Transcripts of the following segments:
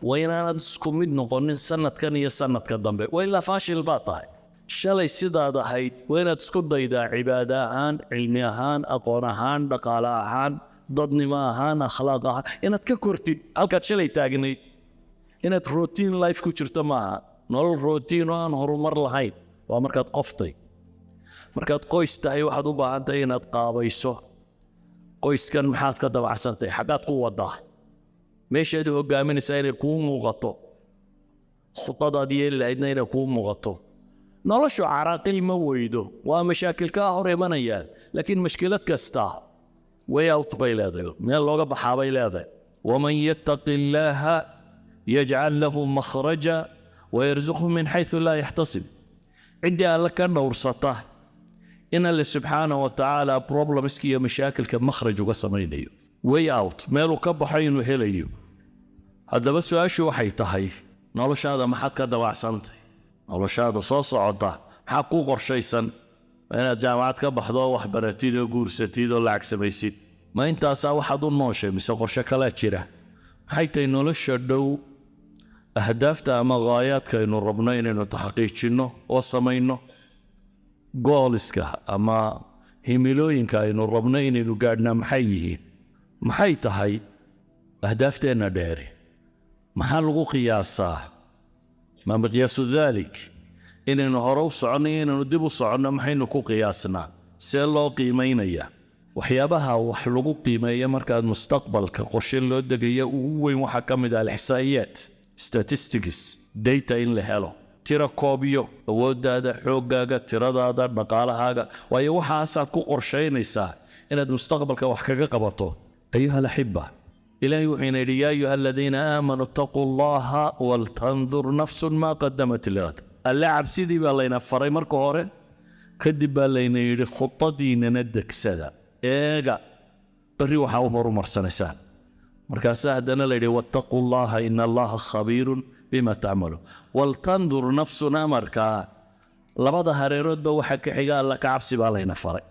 وين أنا تسكمد نقولن سنة كان هي سنة كدنبه وإلا فاشل باطاي شلي سيدا هاي وين تسكد إذا عبادة هان علمي هان أقونا هان دقالة هان ضدني ما هان أخلاقها إن تككرتي ألقى شلي تاجني إن روتين لايف كوتشرت معها نول روتين وان هرمر لهاي ومركات قفتي مركات قويس تهي واحد وبعد إن تقابيسه قويس كان محاط كده وحسنتي حاجات قوة ضح مش يده قامين سير يكون مغطى خطة دي اللي عندنا يكون مغطى نرشوا عراقيل مويده ومشاكل كاهر يمنيان لكن مشكلة كستا ويوت بيلاده من اللغة بحابيلاده ومن يتق الله يجعل له مخرجا ويرزقه من حيث لا يحتسب عندي لك نورسته إن الله سبحانه وتعالى بروبلمس كي مشاكل كمخرج وقسمينيو way out meelu ka baxay inuu helayo haddaba su'aashu waxay tahay noloshaada maxaad ka dawacsantay noloshaada soo socota maxaa ku qorshaysan inaad jaamacad ka baxdo wax baratid oo guursatid oo lacag samaysid ma intaasaa waxaad u nooshay mise qorshe kale jira maxay tahay nolosha dhow ahdaafta ama gaayaadka aynu rabno inaynu taxaqiijinno oo samayno gooliska ama himilooyinka aynu rabno inaynu gaadhnaa maxay yihiin maxay tahay ahdaafteena dheeri maxaa lagu qiyaasaa ma miqyaasu dhalik inaynu hore u soconno inaynu dib u soconno maxaynu ku qiyaasnaa see loo qiimaynaya waxyaabaha wax lagu qiimeeya markaad mustaqbalka qorshe loo degayo ugu weyn waxaa ka mid ah alixsaa'iyaat statistics data in la helo tira koobiyo awooddaada xooggaaga tiradaada dhaqaalahaaga waayo waxaasaad ku qorshaynaysaa inaad mustaqbalka wax kaga qabato أيها الأحبة إلهي وحين يا أيها الذين آمنوا اتقوا الله ولتنظر نفس ما قدمت لغد اللعب سيدي بالله فري مركو هوري كدب بالله يري خطة دين ندك سدا إيجا بري وحاو مرو مرسنسان مركاسا هدنا ليري واتقوا الله إن الله خبير بما تعملوا ولتنظر نفسنا مركا لبدا هريرود بوحك حقا لك عبسي بالله فري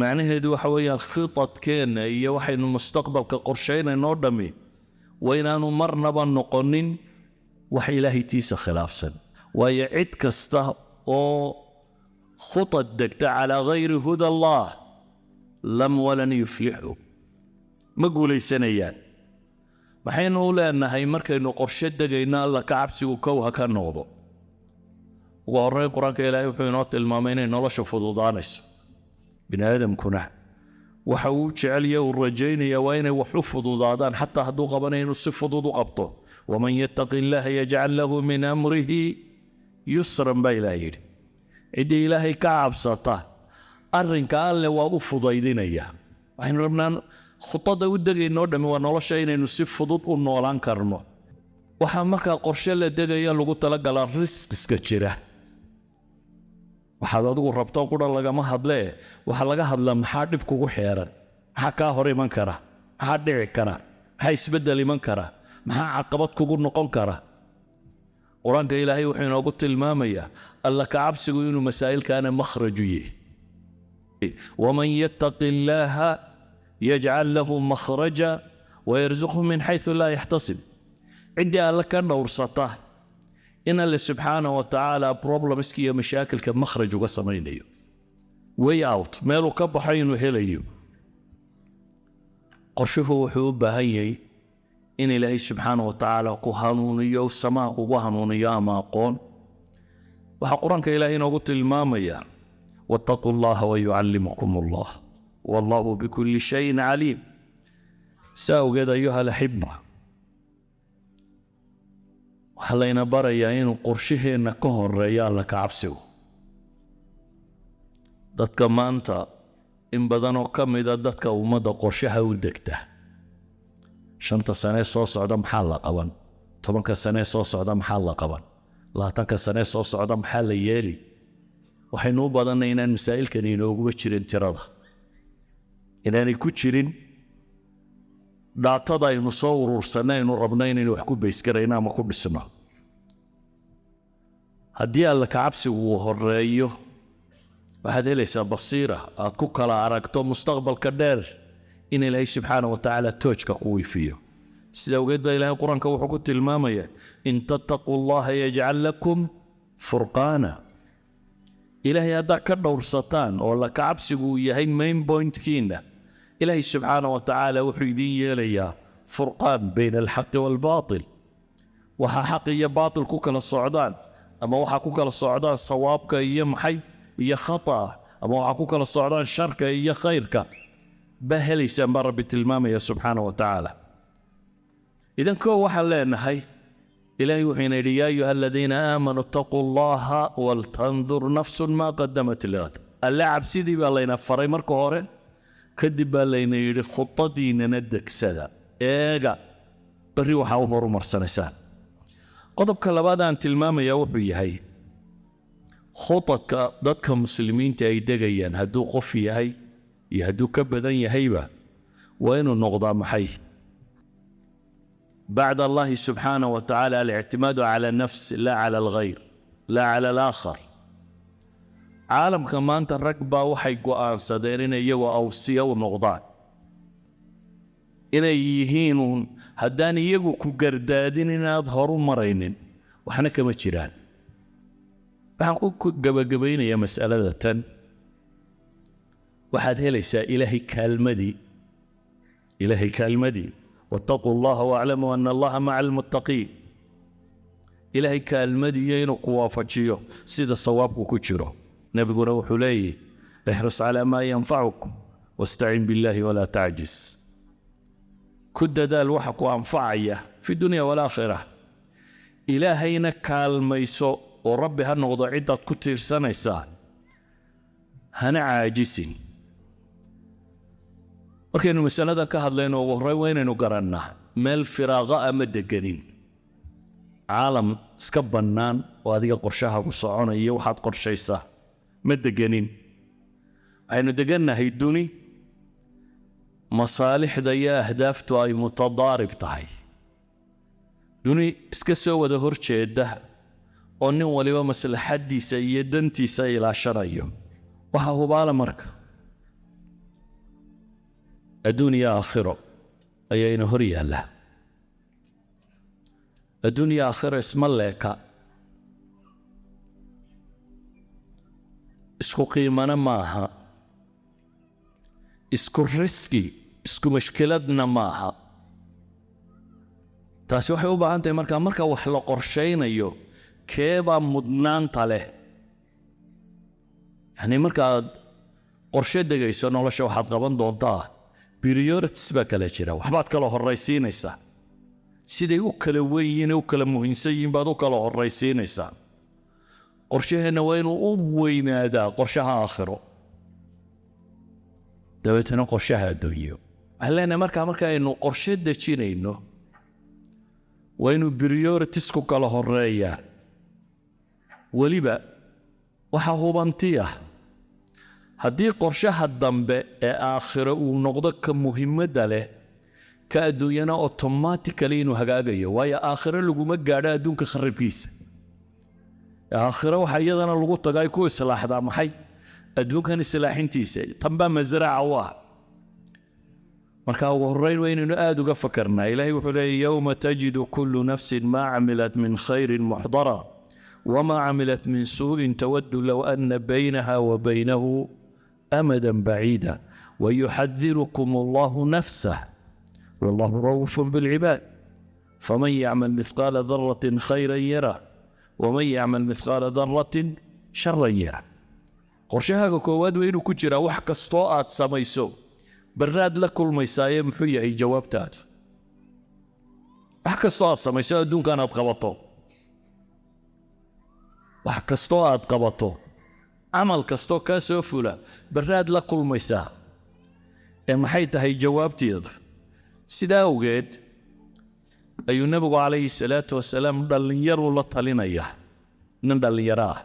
معناheedu waxa weeyaan khitadkeena iyo waxaynu mustaqbalka qorsheynayno dhami waynaanu marnaba noqonin wax ilaahay tiisa khilaafsan waayo cid kasta oo khutad degta ala ghayri huda Allah lam walan yuflihu ma guulaysanayaan waxaynu leenahay markaynu qorshe degayna alla ka cabsigu kowha ka noqdo ugu horreyn quraanka ilaahay wuxuu inoo tilmaamay inay nolosha fududaanayso بني آدم كنا وحاول جعل الرجين وين وحفظ ضادان حتى هدو قبنين الصفض قبطه ومن يتق الله يجعل له من أمره يسرا بإلهي إدي إلهي كعب سطاه أرن كان له وأفض إيدينيا وحين ربنا خطة ودقي نودم ونولشين نصفض ونولان كرمه وحمك قرشة لدقي لقو تلقى الرزق سكتشره waxaad adigu rabto qura laga ma hadlee waxa laga hadlaa maxaa dib kugu xeeran maxaa ka hor iman kara maxaa dhici kara maxaa isbedel iman kara maxaa caqabad kugu noqon kara quraanka ilaahay wuxuu inoogu tilmaamayaa alla ka cabsigu inuu masaa'ilkaana makhraju yahay waman yattaqi llaaha yaj'al lahu makhraja wayarzuqhu min haythu laa yahtasib cidii alla ka dhowrsata إن الله سبحانه وتعالى problems كي مشاكل كمخرج وقسمينيو way out مالو كبحين وهليو قرشه وحوب هيي إن الله سبحانه وتعالى كهانونيو السماء وهانونيو ما قون وحقران كإلهي نقول المامية واتقوا الله ويعلمكم الله والله بكل شيء عليم ساو قد أيها الأحبة waxalayna barayaa inuu qorshaheena ka horeeyo alla ka cabsigu dadka maanta in badan oo kamid ah dadka ummadda qorshaha u degta 5 sano soo socda maxaa la qaban 10 sano soo socda maxaa la qaban 20 sano soo socda maxaa la yeeli waxaynu u badanay inaan masaa'ilkan inoogu jirin tirada inaanay ku jirin daatada aynu soo urursanayno rabnaa inaynu wax ku beyskarayna ama ku dhisno haddii alla ka cabsigu uu horeeyo waxaad helaysaa basiira aad ku kala aragto mustaqbalka dheer in ilaahay subxaanahu wa tacaala toojka ku wiifiyo sida ogeed baa ilaahay quraanka wuxuu ku tilmaamaya in tattaqullaha yaj'al lakum furqana ilaahay hadda ka dhowrsataan oo la kacabsigu yahay main point kiina ilaahay subhanahu wa ta'ala wuxuu idin yeelayaa furqan bayna al-haqq wal-batil waxa xaq iyo baatil ku kala socdaan ama waxa ku kala socdaan sawaabka iyo maxay iyo khata ama waxa ku kala socdaan sharka iyo khayrka bahelaysan ba rabbi tilmaamaya subhanahu wa ta'ala idan ko waxa leenahay ilaahay wuxuu yidhi yaa ayuha alladheena aamanu taqullaha wal tanzur nafsun ma qaddamat ligad alla cabsidii baa layna faray marka hore kadib baa layna yidhi khutadiinana degsada eega bari waxa u horumarsanaysaa qodobka labaad aan tilmaamaya wuxuu yahay khutadka dadka muslimiinta ay degayaan hadduu qof yahay iyo hadduu ka badan yahayba waa inuu noqdaa maxay بعد الله سبحانه وتعالى الاعتماد على النفس لا على الغير لا على الآخر عالم كمان الركبة وحي قوان صديرين يو أوسيا ونغضان إنا يهينون هدان يقو كقردادين إنا أظهروا مرينين وحنا كما تشيران فحنقول قبقبين يا مسألة تن واحد ليس إلهي كالمدي إلهي كالمدي واتقوا الله واعلموا أن الله مع المتقين إلهي كالمديين وقوافجيه سيد الصواب وكتشره نبي روح لي احرص على ما ينفعك واستعين بالله ولا تعجز كد ذا الوحق وأنفعيه في الدنيا والآخرة إلهينا كالميسو وربي هنغضى عدة كتير سنة سان هنا عاجسين markaynu mas'alada ka hadlayno ugu horreyn waynaynu garannaa meel firaaqa ama deganin caalam iska bannaan oo adiga qorshaha ku soconaya waxaad qorshaysaa ma deganin waxaynu degannahay duni masaalixda iyo ahdaaftu ay mutadaarib tahay duni iska soo wada horjeeda oo nin waliba maslaxadiisa iyo dantiisa ilaashanayo waxa hubaala marka الدنيا آخرة أي نهرية له الدنيا آخرة اسم الله اسكو قيمنا معها اسكو رزقي اسكو مشكلتنا معها taasi waxay u baahan tahay marka wax la qorsheynayo keeba mudnaanta leh yani markaad qorshe degayso nolosha waxaad qaban doontaa priorities baa kala jira waxbaad kala horraysiinaysaa siday u kala weyn u kala muhiimsan yihiin baad u kala horraysiinaysaa qorshaheena waa inuu u weynaadaa qorshaha aakhiro dabeetana qorshaha adduunyo waxaan marka aynu qorshe dejinayno waa inuu priorities ku kala horreeyaa weliba waxaa hubantiya haddii qorshaha dambe ee aakhiro uu noqdo ka muhiimadda leh ka adduunyana automatically inuu hagaagayo waayo aakhiro laguma gaadho adduunka kharibkiisa aakhiro waxa iyadana lagu tagay ku islaaxdaa maxay adduunkan islaaxintiisa tanbaa masraca u ah marka ugu horreyn waa inaynu aad uga fakarnaa ilaahay wuxuu leeyahay yawma tajidu kullu nafsin maa camilat min khayrin muxdara وما عملت من سوء تود لو أن بينها وبينه أمدا بعيدا ويحذركم الله نفسه والله رؤوف بالعباد فمن يعمل مثقال ذرة خيرا يره ومن يعمل مثقال ذرة شرا يره قرشها كواد وينو كجرا وحك استوءات سميسو براد لكل ميسايا محيا هي جوابتات وحك استوءات سميسو دون كانت غلطو wax kastoo aad qabato amal kastoo ka soo fula baraad la kulmaysaa ee maxay tahay jawaabteedu sidaa awgeed ayuu nabigu calayhi salaatu wasalaam dhalinyaro la talinaya nin dhalinyaro ah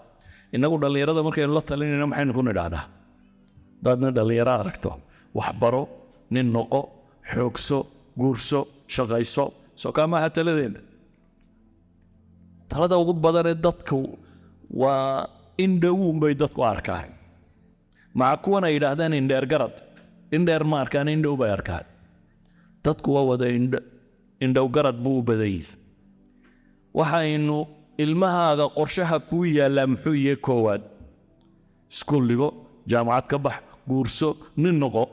inagu dhalinyarada markaynu la talinayno maxaynu ku nidhahnaa dadna dhalinyaro aragto wax baro nin noqo xoogso guurso shaqayso soo kama hataladeena talada ugu badan ee dadku waa in dhowun bay dadku arkaan maca kuwan ay yidhaahdaan indheer garad indheer ma arkaan indhow bay arkaan dadku waa wada indho indhow garad buu u badan yahay waxaynu ilmahaaga qorshaha kuu yaallaa muxuu yahay koowaad iskuul dhigo jaamacad ka bax guurso nin noqo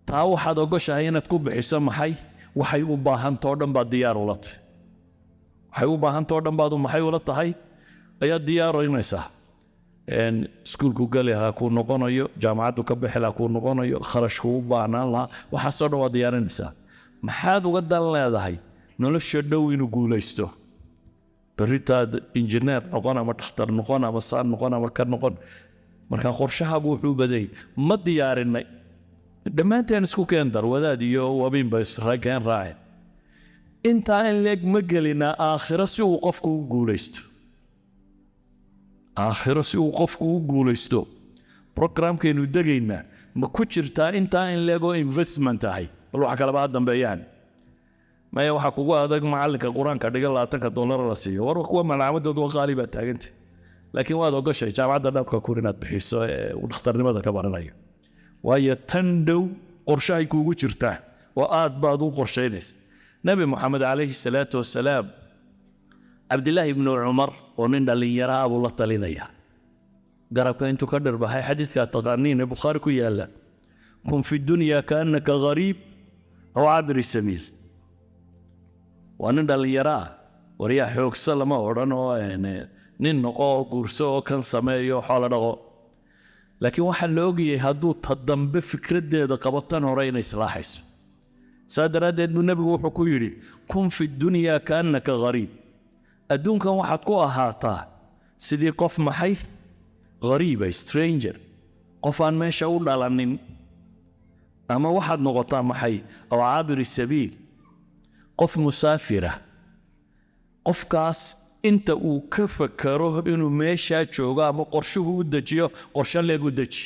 taa waxaad ogoshahay inaad ku bixiso maxay waxay u baahantoo dhan baad diyaar ula tahay waxay u baahantoo dhan baad maxay ula tahay ayaad diyaarinaysaa iskuulku gali lahaa kuu noqonayo jaamacaddu ka bixi lahaa kuu noqonayo kharashku u baahnaan lahaa waxaasoo dhan waad diyaarinaysaa maxaad uga dan leedahay nolosha dhow inuu guulaysto berritaad injineer noqon ama dhakhtar noqon ama saan noqon ama ka noqon marka qorshahaagu wuxuu badayay ma diyaarinay dhammaanteen isku keen dar wadaad iyo wabiinba israakeen raaceen intaa in leeg ma gelinaa aakhiro si uu qofku u guulaysto aakhiro si uu qofku u guulaysto programkaynu degaynaa ma ku jirtaa intaa in leegoo investment ahay bal waxa kaleba ha dambeeyaan maya waxaa kugu adag macallinka qur-aanka dhiga $20 la siiyo war kuwa malaamadoodu waa qaali baa taaganta laakiin waad ogashay jaamacadda dhabka kur inaad bixiso ee uu dhakhtarnimada ka baranayo waayo tan dhow qorshahay kuugu jirtaa oo aad baad u qorshaynaysa nabi moxamed calayhi salaatu wasalaam cabdillaahi ibnu cumar oo nin dhallinyara ah buu la talinaya garabka intuu ka dhirbaxay xadiidkaa taqaaniin ee bukhaari ku yaalla kun fi dunya kaannaka gariib aw cabiri sabiil waa nin dhallinyaro ah waryaa xoogso lama odhan oo nin noqo oo guurso oo kan sameeyo xoolo dhaqo laakiin waxaa la ogyahay hadduu ta dambe fikraddeeda qabo tan hore inay islaaxayso saa daraaddeed buu nebigu wuxuu ku yidhi kun fi dunyaa kaannaka gariib adduunkan waxaad ku ahaataa sidii qof maxay gariiba stranger qof aan meesha u dhalanin ama waxaad noqotaa maxay aw caabiri sabiil qof musaafira qofkaas inta uu ka fakaro inuu meeshaa joogo ama qorshuhu u dejiyo qorshe leeg u deji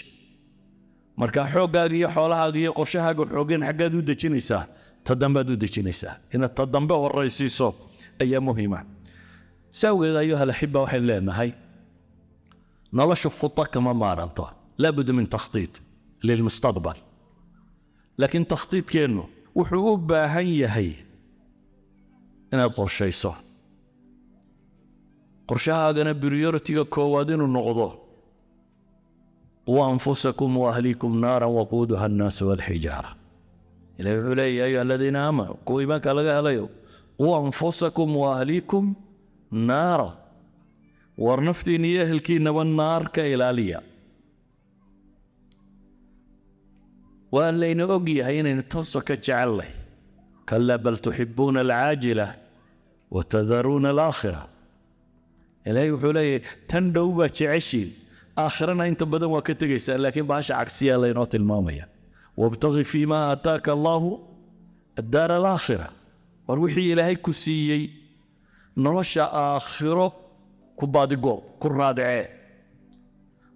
marka xooggaaga iyo xoolahaaga iyo qorshahaaga xoogeen xaggaad u dejinaysaa ta dambaad u dejinaysaa inaad ta dambe horraysiiso ayaa muhiima saawgeed ayuha alaxiba waxaynu leenahay noloshu khuda kama maaranto laabudda min takhtiid lilmustaqbal laakiin takhtiidkeennu wuxuu u baahan yahay inaad qorshayso qorshahaagana priority-ga koowaad inuu noqdo quu anfusakum waahliikum naaran waquuduha annaasu walxijaara ilahi wuxuu leeyahy ayuha aladiina aamanuu kuwa iimaanka laga helayo quu anfusakum waahliikum naara war naftiina iyo ehelkiinaba naar ka ilaaliya waa layna og yahay inaynu tooso ka jecelnay kalaa bal tuxibuuna alcaajila watadaruuna alaakhira ilaahay wuxuu leeyahay tan dhow baa jeceshiin aakhirana inta badan waa ka tegaysaa laakiin bahasha cagsiyaa laynoo tilmaamaya wabtaqi fii maa aataaka allaahu addaara alaakhira war wixii ilaahay ku siiyey nolosha aakhiro ku baadigoob ku raadicee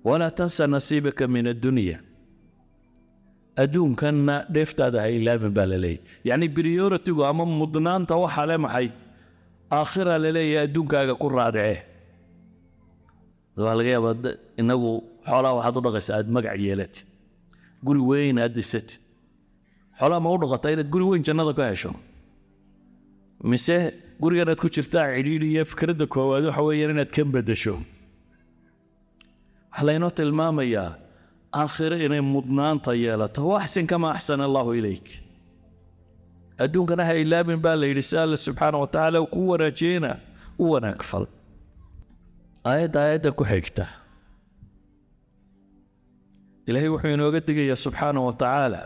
walaa tansa nasiibaka min addunya adduunkanna dheeftaada ha ilaabin baa la leeyahy yacni priority-gu ama mudnaanta waxaa le maxay aakhira la leeyahay adduunkaaga ku raadicee waa laga yaabaa inagu xoolaha waxaad u dhaqaysaa aad magac yeelatid guri weyn aad dhisatid xoolaha ma u dhaqataa inaad guri weyn jannada ka hesho mise gurigan aad ku jirtaa cidhiidhi iyo fikradda koowaad waxa weeyaan inaad ka beddesho waxaa laynoo tilmaamayaa aakhiro inay mudnaanta yeelato waaxsin kama axsana allaahu ilayk adduunkana ha ilaabin baa la yidhi si alle subxaana wa tacaala uu kuu wanaajiyeyna u wanaag fal aayadda ku xigta ilaahay wuxuu inooga digayaa subxaana wa tacaala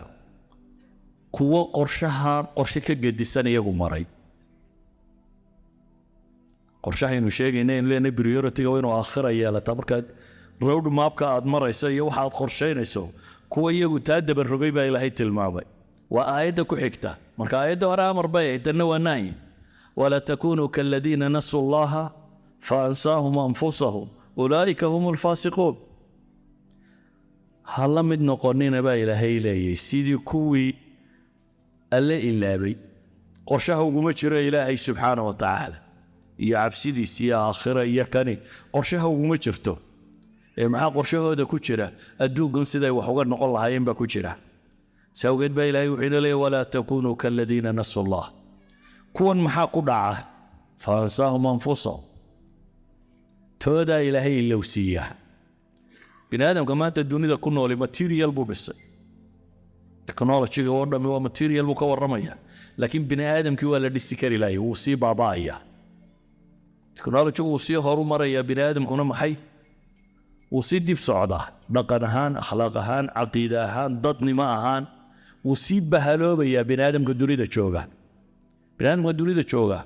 kuwo qorshe ka gedisan iyagu maray qorshahaynu sheegayna inu leenahay priority-ga waa inuu aakhira yeelata markaad road mapka aad marayso iyo waxaad qorshaynayso kuwa iyagu taa dabarrogay baa ilaahay tilmaamay waa aayadda ku xigta marka aayadda hore amar bay ahayd tanna waa nahyi walaa takunuu kaaladiina nasuu allaha faansaahum anfusahum ulaa'ika hum alfaasiquun ha la mid noqonina baa ilaahay leeyay sidii kuwii alle ilaabay qorshaha uguma jiro ilaahay subxaana wa tacaala iyo cabsidiis iyo aakhira iyo kani qorshaha uguma jirto maxaa qorshahooda ku jira adduunkan siday wax uga noqon lahaayeen baa ku jira سوقت با إلهي وحين لي ولا تكونوا كالذين نسوا الله كون محاكو دعاه فأنساهم أنفسهم تودا إلهي اللوسية بني آدم كمان الدنيا كنا ولي ماتيريال بو بس تكنولوجي ورنا هو ماتيريال بو كورميا لكن بني آدم كي ولا ديستكر إلهي وصي بابايا تكنولوجي وصي هارو مريا بني آدم كنا محي وصي دي بصعدة دقنهان أخلاقهان عقيدهان ضدني معهان وصي بهلوبيا بني آدم كدنيا جوجا بني آدم كدنيا جوجا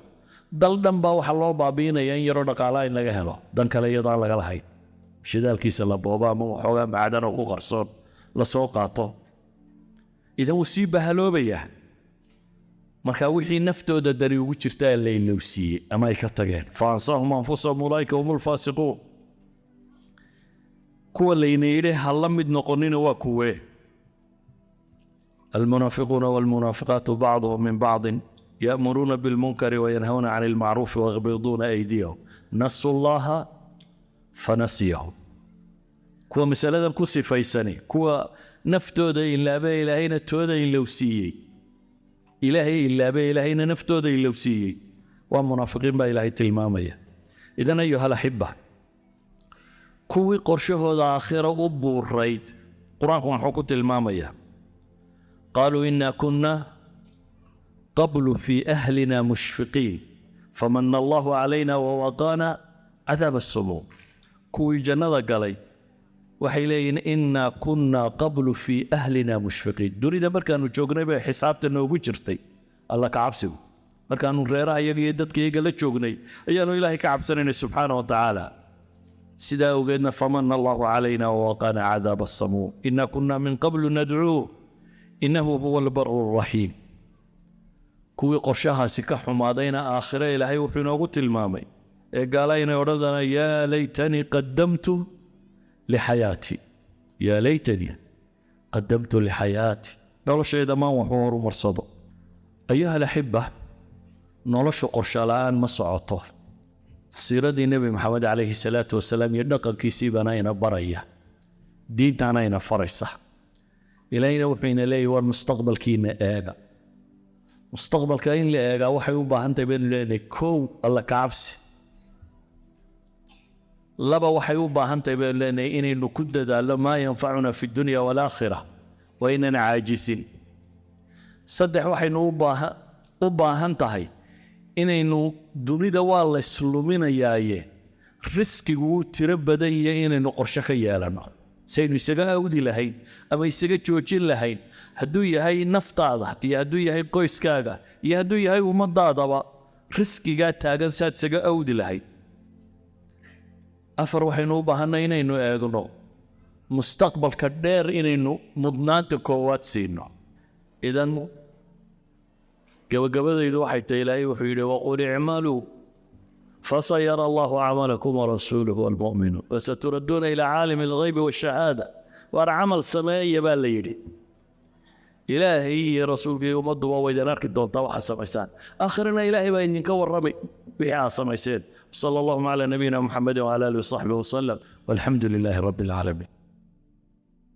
dal dhan baa waxaa loo baabiinaya in yaroo dhaqaalaha in laga helo dan kale iyadaan laga lahayn shidaalkiisa la booba ama waxoogaa macdan oo ku qarsoon la soo qaato idan wuu sii bahaloobayaa marka wixii naftooda dari ugu jirtaa la ilowsiiyey ama ay ka tageen faansaahum anfusahum ulaa'ika humul faasiquun kuwa layna yidhi ha la mid noqonina waa kuwee almunaafiquuna waalmunaafiqaatu bacduhum min bacdin يأمرون بالمنكر وينهون عن المعروف ويغضون أيديهم نسوا الله فنسيهم كوا مسألة كوسي فيسني كوا نفتود إلا بي إلهينا تود إلوسيي إلهي إلا بي إلهينا نفتود إلوسيي ومنافقين با إلهي تلمامية إذن أيها الأحبة كوي قرشه دا آخرة أبو الرئيد قرآن كون حكو تلمامية قالوا إنا كنا قبل في أهلنا مشفقين فمن الله علينا ووقانا عذاب السموم كوي جنة قالي وحيلين إنا كنا قبل في أهلنا مشفقين دوري دا مركانو جوغني بي حسابت نوغو جرتي الله كعبسو مركانو ريرا يدد كي يقال جوغني أيانو إلهي كعبسنين سبحانه وتعالى سيدا وقيدنا فمن الله علينا ووقانا عذاب السموم إنا كنا من قبل ندعوه إنه هو البر الرحيم كوي قرشها سكح ماضينا آخره إلهي وحين قلت المامي قالينا وردنا يا ليتني قدمت لحياتي يا ليتني قدمت لحياتي نولو شيء ما وحور مرصده أيها الأحبة نولو قرشا الآن ما صعطه سيرة النبي محمد عليه الصلاة والسلام يدقى كيسيبنا إنا برية ديننا إنا فرصة إلينا وحين إليه والمستقبل كينا آغا مستقبلka in la eega waxay u baahan tahay in leeyahay koow alla ka cabsi laba waxay u baahan tahay in leeyahay inaynu ku dadaalo ma yanfacuna fi dunya wal aakhirah wa inana aajisin saddex waxaynu u baahan tahay inaynu dunida waa la isluminayaaye riskigu tiro badan yahay inaynu qorshe ka yeelano saynu isaga awdi lahayn ama isaga joojin lahayn hadduu yahay naftaada iyo hadduu yahay qoyskaaga iyo hadduu yahay ummadaadaba riskigaa taagan saad isaga awdi lahayd afar waxaynu u baahanay inaynu eegno mustaqbalka dheer inaynu mudnaanta koowaad siino idan gabagabadaydu waxay tahay ilaahay wuxuu yidhi waqul icmaluu فسيرى الله عملكم ورسوله والمؤمنون وستردون إلى عالم الغيب والشهادة وعمل سماء بالليل إلهي رسولك يوم الضوء ويدنارك الدون طوح السميسان آخرنا إلهي بأن ينكور رمي بها السميسان صلى الله على نبينا محمد وعلى آله وصحبه وسلم والحمد لله رب العالمين.